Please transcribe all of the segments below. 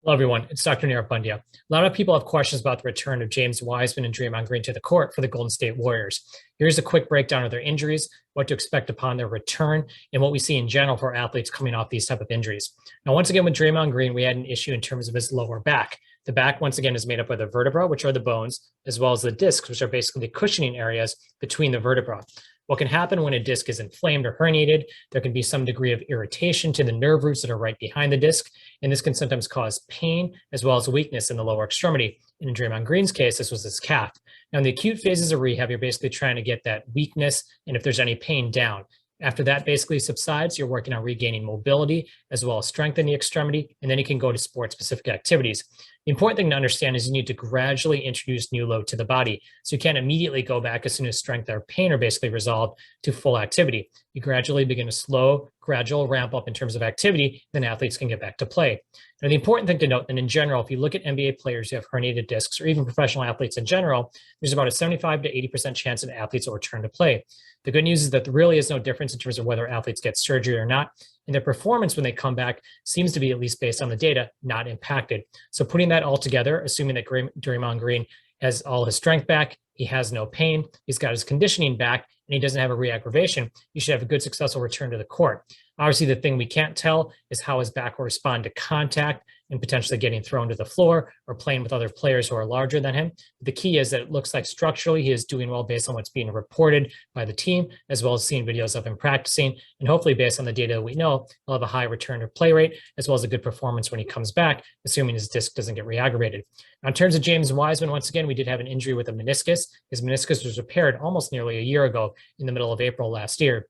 Hello, everyone. It's Dr. Nirav Pandya. A lot of people have questions about the return of James Wiseman and Draymond Green to the court for the Golden State Warriors. Here's a quick breakdown of their injuries, what to expect upon their return, and what we see in general for athletes coming off these type of injuries. Now, once again, with Draymond Green, we had an issue in terms of his lower back. The back, once again, is made up of the vertebra, which are the bones, as well as the discs, which are basically the cushioning areas between the vertebra. What can happen when a disc is inflamed or herniated, there can be some degree of irritation to the nerve roots that are right behind the disc, and this can sometimes cause pain as well as weakness in the lower extremity. And in Draymond Green's case, this was his calf. Now, in the acute phases of rehab, you're basically trying to get that weakness and if there's any pain down. After that basically subsides, you're working on regaining mobility as well as strength in the extremity, and then you can go to sport-specific activities. The important thing to understand is you need to gradually introduce new load to the body. So you can't immediately go back as soon as strength or pain are basically resolved to full activity. You gradually begin a slow, gradual ramp up in terms of activity, then athletes can get back to play. Now, the important thing to note, and in general, if you look at NBA players who have herniated discs or even professional athletes in general, there's about a 75 to 80% chance that athletes will return to play. The good news is that there really is no difference in terms of whether athletes get surgery or not. And their performance when they come back seems to be, at least based on the data, not impacted. So putting that all together, assuming that Draymond Green has all his strength back, he has no pain, he's got his conditioning back, and he doesn't have a reaggravation, you should have a good, successful return to the court. Obviously, the thing we can't tell is how his back will respond to contact and potentially getting thrown to the floor or playing with other players who are larger than him. The key is that it looks like structurally he is doing well based on what's being reported by the team, as well as seeing videos of him practicing. And hopefully, based on the data that we know, he'll have a high return to play rate, as well as a good performance when he comes back, assuming his disc doesn't get reaggravated. Now, in terms of James Wiseman, once again, we did have an injury with a meniscus. His meniscus was repaired almost nearly a year ago in the middle of April last year.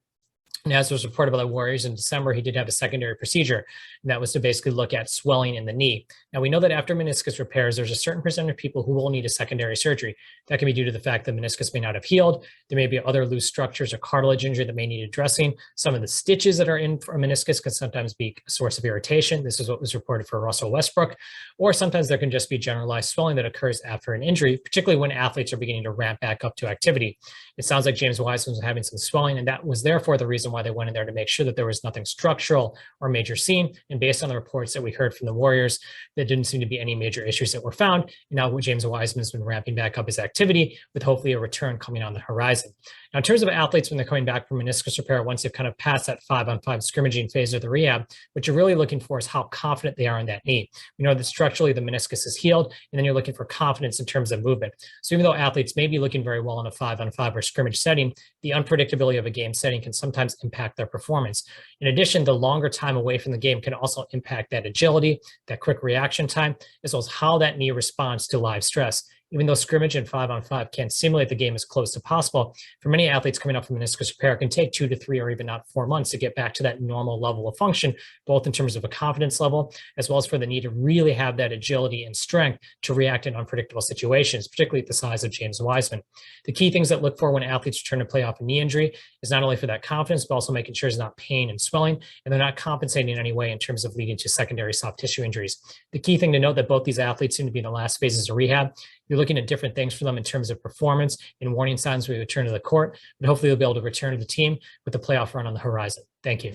And as was reported by the Warriors in December, he did have a secondary procedure, and that was to basically look at swelling in the knee. Now, we know that after meniscus repairs, there's a certain percent of people who will need a secondary surgery. That can be due to the fact that meniscus may not have healed. There may be other loose structures or cartilage injury that may need addressing. Some of the stitches that are in for a meniscus can sometimes be a source of irritation. This is what was reported for Russell Westbrook. Or sometimes there can just be generalized swelling that occurs after an injury, particularly when athletes are beginning to ramp back up to activity. It sounds like James Wiseman was having some swelling, and that was therefore the reason why they went in there to make sure that there was nothing structural or major seen. And based on the reports that we heard from the Warriors, there didn't seem to be any major issues that were found. And now James Wiseman has been ramping back up his activity with hopefully a return coming on the horizon. Now, in terms of athletes, when they're coming back from meniscus repair, once they've kind of passed that 5-on-5 scrimmaging phase of the rehab, what you're really looking for is how confident they are in that knee. We know that structurally the meniscus is healed, and then you're looking for confidence in terms of movement. So even though athletes may be looking very well in a 5-on-5 or scrimmage setting, the unpredictability of a game setting can sometimes impact their performance. In addition, the longer time away from the game can also impact that agility, that quick reaction time, as well as how that knee responds to live stress. Even though scrimmage and 5-on-5 can simulate the game as close to possible, for many athletes coming up from meniscus repair, it can take 2 to 3 or even not 4 months to get back to that normal level of function, both in terms of a confidence level, as well as for the need to really have that agility and strength to react in unpredictable situations, particularly at the size of James Wiseman. The key things that look for when athletes return to play off a knee injury is not only for that confidence, but also making sure there's not pain and swelling, and they're not compensating in any way in terms of leading to secondary soft tissue injuries. The key thing to note that both these athletes seem to be in the last phases of rehab. You're looking at different things for them in terms of performance and warning signs when we return to the court, but hopefully they'll be able to return to the team with the playoff run on the horizon. Thank you.